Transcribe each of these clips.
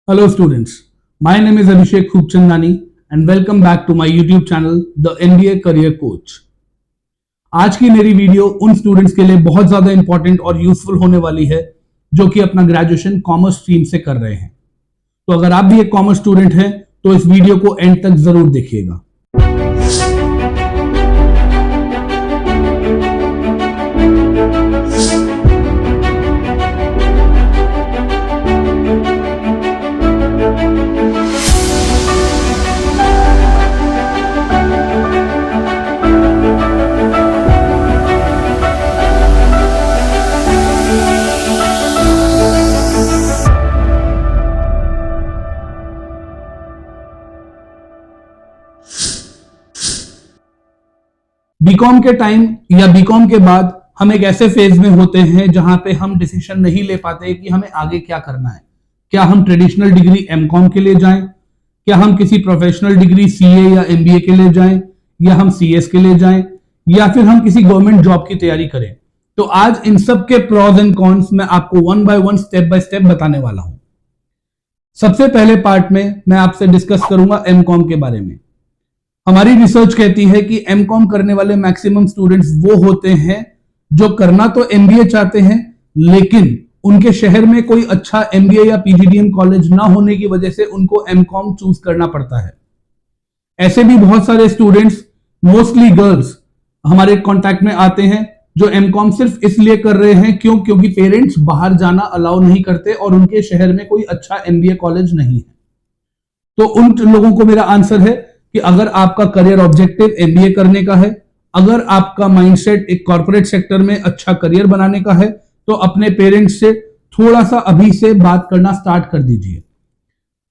Hello students, my name is Abhishek Khubchandani and welcome back to my YouTube channel The MBA Career Coach। आज की मेरी video उन students के लिए बहुत ज्यादा इंपॉर्टेंट और यूजफुल होने वाली है जो कि अपना ग्रेजुएशन कॉमर्स स्ट्रीम से कर रहे हैं। तो अगर आप भी एक कॉमर्स स्टूडेंट हैं तो इस वीडियो को एंड तक जरूर देखिएगा। बीकॉम के टाइम या बीकॉम के बाद हम एक ऐसे फेज में होते हैं जहां पे हम डिसीजन नहीं ले पाते कि हमें आगे क्या करना है। क्या हम ट्रेडिशनल डिग्री एमकॉम के लिए जाएं, क्या हम किसी प्रोफेशनल डिग्री सीए या एमबीए के लिए जाएं, या हम सीएस के लिए जाएं, या फिर हम किसी गवर्नमेंट जॉब की तैयारी करें। तो आज इन सब के प्रॉज एंड कॉन्स मैं आपको one by one step by step बताने वाला हूं। सबसे पहले पार्ट में मैं आपसे डिस्कस करूंगा एमकॉम के बारे में। हमारी रिसर्च कहती है कि एमकॉम करने वाले मैक्सिमम स्टूडेंट्स वो होते हैं जो करना तो एमबीए चाहते हैं, लेकिन उनके शहर में कोई अच्छा एमबीए या पीजीडीएम कॉलेज ना होने की वजह से उनको एमकॉम चूज करना पड़ता है। ऐसे भी बहुत सारे स्टूडेंट्स, मोस्टली गर्ल्स, हमारे कांटेक्ट में आते हैं जो एमकॉम सिर्फ इसलिए कर रहे हैं क्योंकि पेरेंट्स बाहर जाना अलाउ नहीं करते और उनके शहर में कोई अच्छा एमबीए कॉलेज नहीं है। तो उन लोगों को मेरा आंसर है कि अगर आपका करियर ऑब्जेक्टिव एमबीए करने का है, अगर आपका माइंडसेट एक कॉर्पोरेट सेक्टर में अच्छा करियर बनाने का है, तो अपने पेरेंट्स से थोड़ा सा अभी से बात करना स्टार्ट कर दीजिए।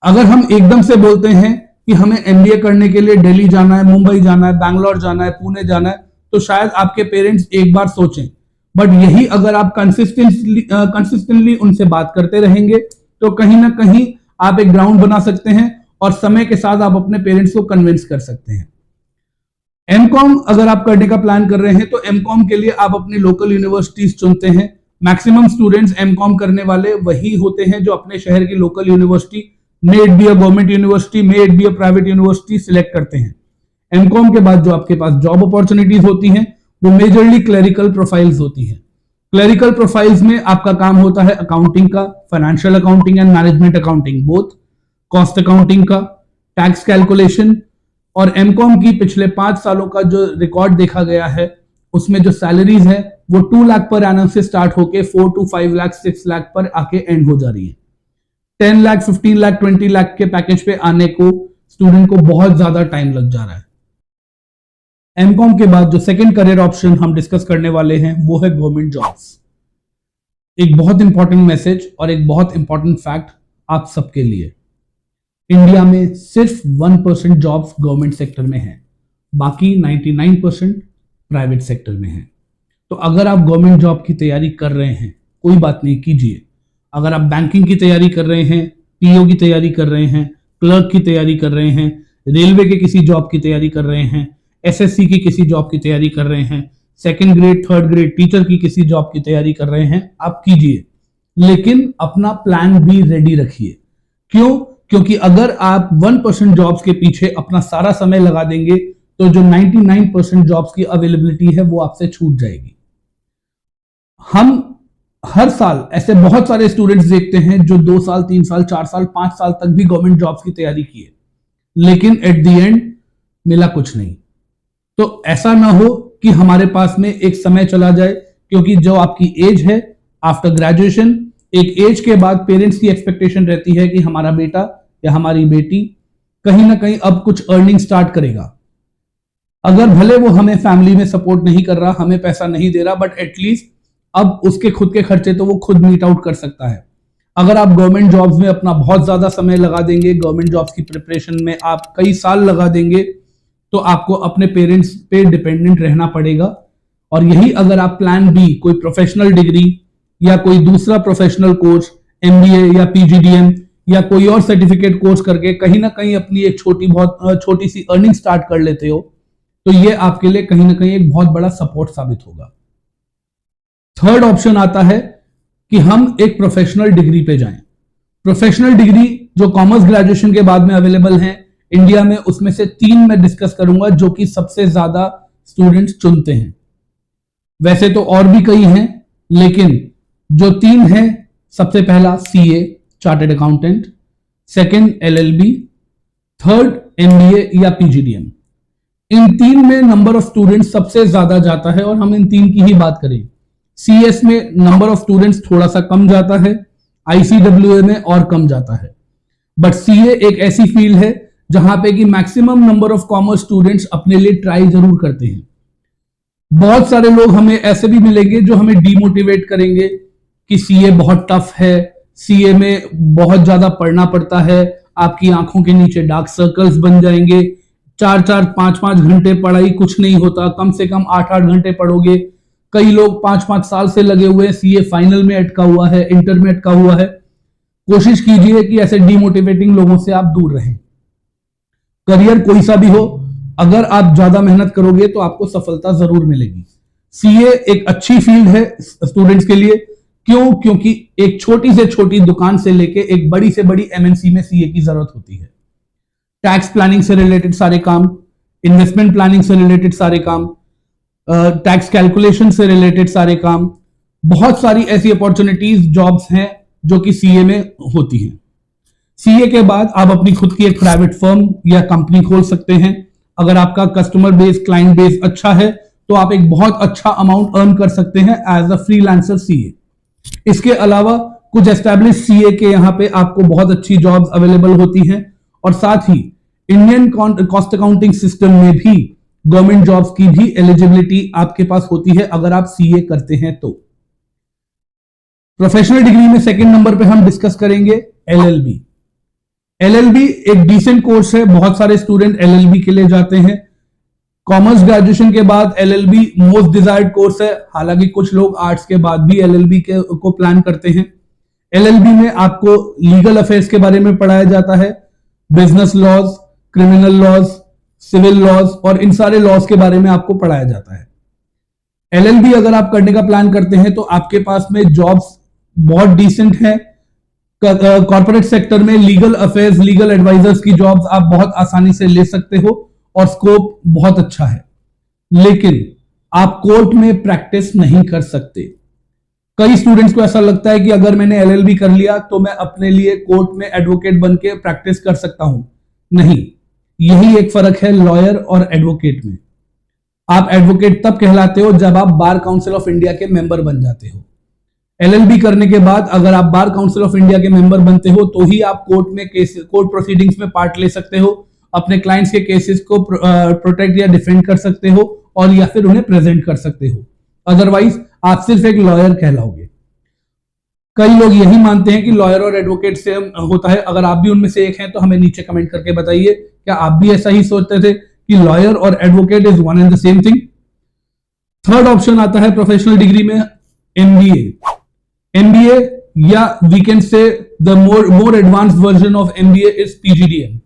अगर हम एकदम से बोलते हैं कि हमें एमबीए करने के लिए दिल्ली जाना है, मुंबई जाना है, बैंगलोर जाना है, पुणे जाना है, तो शायद आपके पेरेंट्स एक बार सोचें। बट यही अगर आप कंसिस्टेंटली उनसे बात करते रहेंगे तो कहीं ना कहीं आप एक ग्राउंड बना सकते हैं और समय के साथ आप अपने पेरेंट्स को कन्विंस कर सकते हैं। एमकॉम अगर आप करने का प्लान कर रहे हैं तो एमकॉम के लिए आप अपनी लोकल यूनिवर्सिटीज चुनते हैं। मैक्सिमम स्टूडेंट्स एमकॉम करने वाले वही होते हैं जो अपने शहर की local university, may it be a government university, may it be a private university select करते हैं। एमकॉम के बाद जो आपके पास जॉब अपॉर्चुनिटीज होती हैं वो मेजरली क्लरिकल प्रोफाइल्स होती हैं। क्लरिकल प्रोफाइल्स में आपका काम होता है अकाउंटिंग का, financial accounting and management accounting both, cost accounting का, टैक्स कैलकुलेशन। और एमकॉम की पिछले 5 सालों का जो रिकॉर्ड देखा गया है उसमें जो सैलरीज है वो 2 लाख पर एनम से स्टार्ट होके 4 to 5 लाख 6 लाख पर आके एंड हो जा रही है। 10 लाख 15 लाख 20 लाख के पैकेज पे आने को स्टूडेंट को बहुत ज्यादा टाइम लग जा रहा है। एमकॉम के बाद जो सेकंड करियर ऑप्शन हम डिस्कस करने वाले हैं वो है गवर्नमेंट जॉब्स। एक बहुत इंपॉर्टेंट मैसेज और एक बहुत इंपॉर्टेंट फैक्ट आप सबके लिए, इंडिया में सिर्फ 1% जॉब्स गवर्नमेंट सेक्टर में हैं, बाकी 99% प्राइवेट सेक्टर में हैं। तो अगर आप गवर्नमेंट जॉब की तैयारी कर रहे हैं, कोई बात नहीं, कीजिए। अगर आप बैंकिंग की तैयारी कर रहे हैं, पीओ की तैयारी कर रहे हैं, क्लर्क की तैयारी कर रहे हैं, रेलवे के किसी जॉब की तैयारी कर रहे हैं, एसएससी की किसी जॉब की तैयारी कर रहे हैं, 2nd grade 3rd grade teacher की किसी जॉब की तैयारी कर रहे हैं, आप कीजिए, लेकिन अपना प्लान भी रेडी रखिए। क्यों? क्योंकि अगर आप 1% जॉब्स के पीछे अपना सारा समय लगा देंगे तो जो 99% जॉब्स की अवेलेबिलिटी है वो आपसे छूट जाएगी। हम हर साल ऐसे बहुत सारे स्टूडेंट्स देखते हैं जो 2 साल 3 साल 4 साल 5 साल तक भी गवर्नमेंट जॉब्स की तैयारी किए, लेकिन एट द एंड मिला कुछ नहीं। तो ऐसा ना हो कि हमारे पास में एक समय चला जाए, क्योंकि जो आपकी एज है आफ्टर ग्रेजुएशन, एक एज के बाद पेरेंट्स की एक्सपेक्टेशन रहती है कि हमारा बेटा या हमारी बेटी कहीं ना कहीं अब कुछ अर्निंग स्टार्ट करेगा। अगर भले वो हमें फैमिली में सपोर्ट नहीं कर रहा, हमें पैसा नहीं दे रहा, बट एटलीस्ट अब उसके खुद के खर्चे तो वो खुद मीट आउट कर सकता है। अगर आप गवर्नमेंट जॉब्स में अपना बहुत ज्यादा समय लगा देंगे, गवर्नमेंट जॉब्स की प्रिपरेशन में आप कई साल लगा देंगे, तो आपको अपने पेरेंट्स पे डिपेंडेंट रहना पड़ेगा। और यही अगर आप प्लान बी, कोई प्रोफेशनल डिग्री या कोई दूसरा प्रोफेशनल कोर्स, एमबीए या पीजीडीएम या कोई और सर्टिफिकेट कोर्स करके कहीं ना कहीं अपनी एक छोटी सी अर्निंग स्टार्ट कर लेते हो, तो ये आपके लिए कहीं ना कहीं एक बहुत बड़ा सपोर्ट साबित होगा। थर्ड ऑप्शन आता है कि हम एक प्रोफेशनल डिग्री पे जाएं। प्रोफेशनल डिग्री जो कॉमर्स ग्रेजुएशन के बाद में अवेलेबल हैं इंडिया में, उसमें से 3 मैं डिस्कस करूंगा जो कि सबसे ज्यादा स्टूडेंट्स चुनते हैं। वैसे तो और भी कई हैं, लेकिन जो 3 हैं, सबसे पहला CA chartered accountant, second LLB, third MBA या पीजीडीएम। इन 3 में नंबर ऑफ स्टूडेंट्स सबसे ज्यादा जाता है और हम इन 3 की ही बात करें। सीएस में नंबर ऑफ स्टूडेंट्स थोड़ा सा कम जाता है, आईसीडब्ल्यूए में और कम जाता है। बट सीए एक ऐसी फील्ड है जहां पे कि maximum number of commerce students अपने लिए ट्राई जरूर करते हैं। बहुत सारे लोग हमें ऐसे भी मिलेंगे जो हमें डीमोटिवेट करेंगे कि सीए बहुत टफ है, सीए में बहुत ज्यादा पढ़ना पड़ता है, आपकी आंखों के नीचे डार्क सर्कल्स बन जाएंगे, 4-4, 5-5 घंटे पढ़ाई कुछ नहीं होता, कम से कम 8-8 घंटे पढ़ोगे। कई लोग 5-5 साल से लगे हुए हैं, सीए फाइनल में अटका हुआ है, इंटर में अटका हुआ है। कोशिश कीजिए कि ऐसे डीमोटिवेटिंग लोगों से आप दूर रहें। करियर कोई सा भी हो, अगर आप ज्यादा मेहनत करोगे तो आपको सफलता जरूर मिलेगी। सीए एक अच्छी फील्ड है स्टूडेंट्स के लिए। क्यों? क्योंकि एक छोटी से छोटी दुकान से लेके एक बड़ी से बड़ी एमएनसी में सीए की जरूरत होती है। टैक्स प्लानिंग से रिलेटेड सारे काम, इन्वेस्टमेंट प्लानिंग से रिलेटेड सारे काम, टैक्स कैलकुलेशन से रिलेटेड सारे काम, बहुत सारी ऐसी अपॉर्चुनिटीज, जॉब्स हैं जो कि सीए में होती हैं। सीए के बाद आप अपनी खुद की एक प्राइवेट फर्म या कंपनी खोल सकते हैं। अगर आपका कस्टमर बेस, क्लाइंट बेस अच्छा है तो आप एक बहुत अच्छा अमाउंट अर्न कर सकते हैं एज अ फ्रीलांसर सीए। इसके अलावा कुछ एस्टैब्लिश सीए के यहां पे आपको बहुत अच्छी जॉब्स अवेलेबल होती हैं और साथ ही इंडियन कॉस्ट अकाउंटिंग सिस्टम में भी गवर्नमेंट जॉब्स की भी एलिजिबिलिटी आपके पास होती है अगर आप सीए करते हैं तो। प्रोफेशनल डिग्री में सेकंड नंबर पे हम डिस्कस करेंगे एलएलबी। एलएलबी एक डिसेंट कोर्स है, बहुत सारे स्टूडेंट एलएलबी के लिए जाते हैं। कॉमर्स ग्रेजुएशन के बाद एलएलबी मोस्ट डिजायर्ड कोर्स है, हालांकि कुछ लोग आर्ट्स के बाद भी एलएलबी को प्लान करते हैं। एलएलबी में आपको लीगल अफेयर्स के बारे में पढ़ाया जाता है, business laws, criminal laws, civil laws और इन सारे लॉज के बारे में आपको पढ़ाया जाता है। एलएलबी अगर आप करने का प्लान करते हैं तो आपके पास में जॉब्स बहुत डिसेंट है। कॉर्पोरेट सेक्टर में लीगल अफेयर्स, लीगल एडवाइजर्स की जॉब्स आप बहुत आसानी से ले सकते हो और स्कोप बहुत अच्छा है, लेकिन आप कोर्ट में प्रैक्टिस नहीं कर सकते। कई स्टूडेंट्स को ऐसा लगता है कि अगर मैंने एलएलबी कर लिया तो मैं अपने लिए कोर्ट में एडवोकेट बन के प्रैक्टिस कर सकता हूं। नहीं, यही एक फर्क है लॉयर और एडवोकेट में। आप एडवोकेट तब कहलाते हो जब आप बार काउंसिल ऑफ इंडिया के मेंबर बन जाते हो। एलएलबी करने के बाद अगर आप बार काउंसिल ऑफ इंडिया के मेंबर बनते हो तो ही आप कोर्ट प्रोसीडिंग्स में पार्ट ले सकते हो, अपने क्लाइंट्स के केसेस को प्रोटेक्ट या डिफेंड कर सकते हो और या फिर उन्हें प्रेजेंट कर सकते हो। अदरवाइज आप सिर्फ एक लॉयर कहलाओगे। कई लोग यही मानते हैं कि लॉयर और एडवोकेट सेम होता है। अगर आप भी उनमें से एक हैं तो हमें नीचे कमेंट करके बताइए, क्या आप भी ऐसा ही सोचते थे कि लॉयर और advocate is one and the same thing? Third option आता है प्रोफेशनल डिग्री में एमबीए। एमबीए या we can say the more advanced version of MBA is PGDM.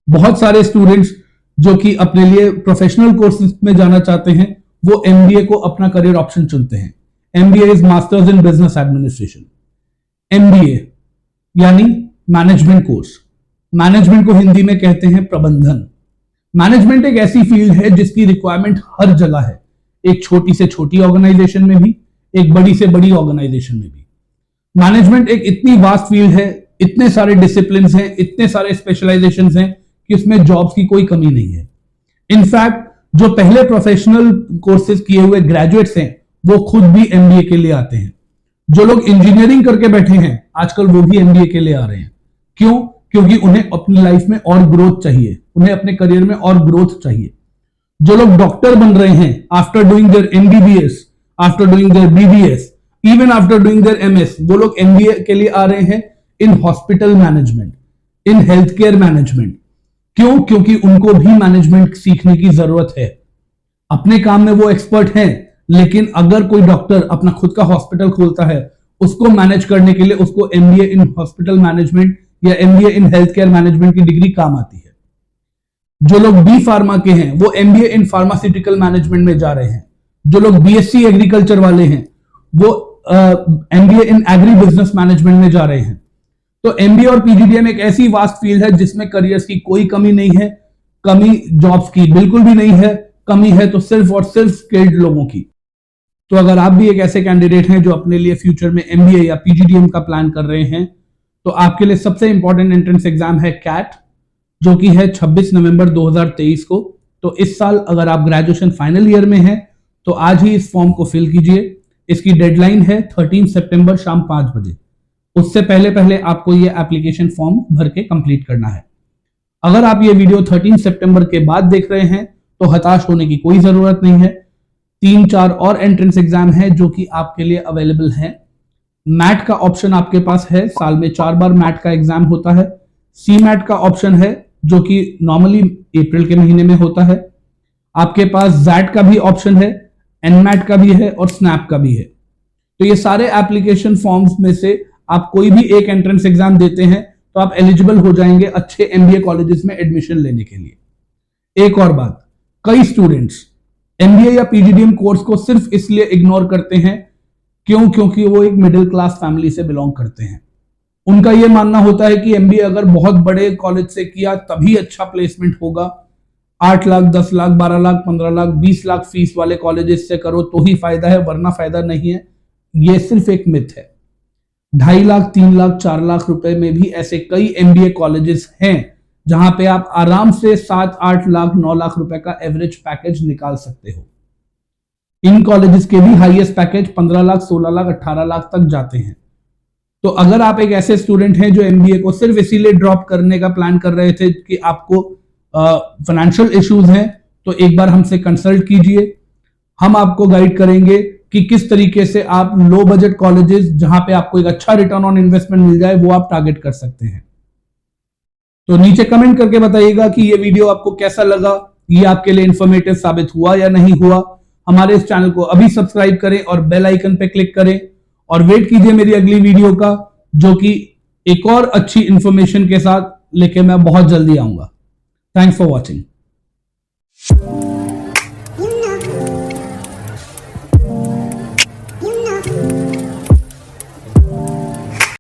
बहुत सारे स्टूडेंट्स जो कि अपने लिए प्रोफेशनल कोर्सेज में जाना चाहते हैं वो एमबीए को अपना करियर ऑप्शन चुनते हैं। MBA is masters in business administration. MBA यानी मैनेजमेंट कोर्स। मैनेजमेंट को हिंदी में कहते हैं प्रबंधन। मैनेजमेंट एक ऐसी फील्ड है जिसकी रिक्वायरमेंट हर जगह है, एक छोटी से छोटी ऑर्गेनाइजेशन में भी, एक बड़ी से बड़ी ऑर्गेनाइजेशन में भी। मैनेजमेंट एक इतनी वास्ट फील्ड है, इतने सारे डिसिप्लिन हैं, इतने सारे स्पेशलाइजेशंस हैं कि उसमें जॉब्स की कोई कमी नहीं है। इनफैक्ट जो पहले प्रोफेशनल कोर्सेज किए हुए ग्रेजुएट्स हैं वो खुद भी एमबीए के लिए आते हैं। जो लोग इंजीनियरिंग करके बैठे हैं आजकल वो भी एमबीए के लिए आ रहे हैं। क्यों? क्योंकि उन्हें अपनी लाइफ में और ग्रोथ चाहिए, उन्हें अपने करियर में और ग्रोथ चाहिए। जो लोग डॉक्टर बन रहे हैं after doing their MBBS, after doing their BDS, even after doing their MS, वो लोग एमबीए के लिए आ रहे हैं in hospital management, in health care management. क्यों? क्योंकि उनको भी मैनेजमेंट सीखने की जरूरत है। अपने काम में वो एक्सपर्ट हैं, लेकिन अगर कोई डॉक्टर अपना खुद का हॉस्पिटल खोलता है उसको मैनेज करने के लिए उसको एमबीए इन हॉस्पिटल मैनेजमेंट या MBA in health care management की डिग्री काम आती है। जो लोग बी फार्मा के हैं वो एमबीए इन फार्मास्यूटिकल मैनेजमेंट में जा रहे हैं। जो लोग बीएससी एग्रीकल्चर वाले हैं वो MBA in agri business management में जा रहे हैं। तो एमबीए और पीजीडीएम एक ऐसी वास्ट फील्ड है जिसमें करियर्स की कोई कमी नहीं है, कमी जॉब्स की बिल्कुल भी नहीं है, कमी है तो सिर्फ और सिर्फ स्किल्ड लोगों की। तो अगर आप भी एक ऐसे कैंडिडेट हैं जो अपने लिए फ्यूचर में एमबीए या पीजीडीएम का प्लान कर रहे हैं, तो आपके लिए सबसे इंपॉर्टेंट एंट्रेंस एग्जाम है कैट, जो कि है 26 नवंबर 2023 को। तो इस साल अगर आप ग्रेजुएशन फाइनल ईयर में हैं तो आज ही इस फॉर्म को फिल कीजिए। इसकी डेडलाइन है 13 सितंबर शाम 5 बजे। उससे पहले पहले आपको ये एप्लीकेशन फॉर्म भर के कंप्लीट करना है। अगर आप ये वीडियो 13 सितंबर के बाद देख रहे हैं तो हताश होने की कोई जरूरत नहीं है। 3-4 और एंट्रेंस एग्जाम है जो कि आपके लिए अवेलेबल है। मैट का ऑप्शन आपके पास है, साल में 4 बार मैट का एग्जाम होता है। सी मैट का ऑप्शन है जो कि नॉर्मली अप्रैल के महीने में होता है। आपके पास जैट का भी ऑप्शन है, एनमैट का भी है और स्नैप का भी है। तो ये सारे एप्लीकेशन फॉर्म्स में से आप कोई भी एक एंट्रेंस एग्जाम देते हैं तो आप एलिजिबल हो जाएंगे अच्छे एमबीए कॉलेजेस में एडमिशन लेने के लिए। एक और बात, कई स्टूडेंट्स एमबीए या पीजीडीएम कोर्स को सिर्फ इसलिए इग्नोर करते हैं क्योंकि वो एक मिडिल क्लास फैमिली से बिलोंग करते हैं। उनका यह मानना होता है कि एमबीए अगर बहुत बड़े कॉलेज से किया तभी अच्छा प्लेसमेंट होगा। 8 लाख, 10 लाख, 12 लाख, 15 लाख, 20 लाख फीस वाले कॉलेजेस से करो तो ही फायदा है, वरना फायदा नहीं है। यह सिर्फ एक मिथ है। 2.5 लाख, 3 लाख, 4 लाख रुपए में भी ऐसे कई एमबीए कॉलेजेस हैं जहां पे आप आराम से 7-8 लाख, 9 लाख रुपए का एवरेज पैकेज निकाल सकते हो। इन कॉलेजेस के भी हाईएस्ट पैकेज 15 लाख, 16 लाख, 18 लाख तक जाते हैं। तो अगर आप एक ऐसे स्टूडेंट हैं जो एमबीए को सिर्फ इसीलिए ड्रॉप करने का प्लान कर रहे थे कि आपको फाइनेंशियल इश्यूज हैं, तो एक बार हमसे कंसल्ट कीजिए। हम आपको गाइड करेंगे कि किस तरीके से आप लो बजट कॉलेजेस जहां पे आपको एक अच्छा रिटर्न ऑन इन्वेस्टमेंट मिल जाए वो आप टारगेट कर सकते हैं। तो नीचे कमेंट करके बताइएगा कि ये वीडियो आपको कैसा लगा, ये आपके लिए इंफॉर्मेटिव साबित हुआ या नहीं हुआ। हमारे इस चैनल को अभी सब्सक्राइब करें और बेल आइकन पे क्लिक करें और वेट कीजिए मेरी अगली वीडियो का, जो कि एक और अच्छी इंफॉर्मेशन के साथ लेके मैं बहुत जल्दी आऊंगा। Thanks for watching.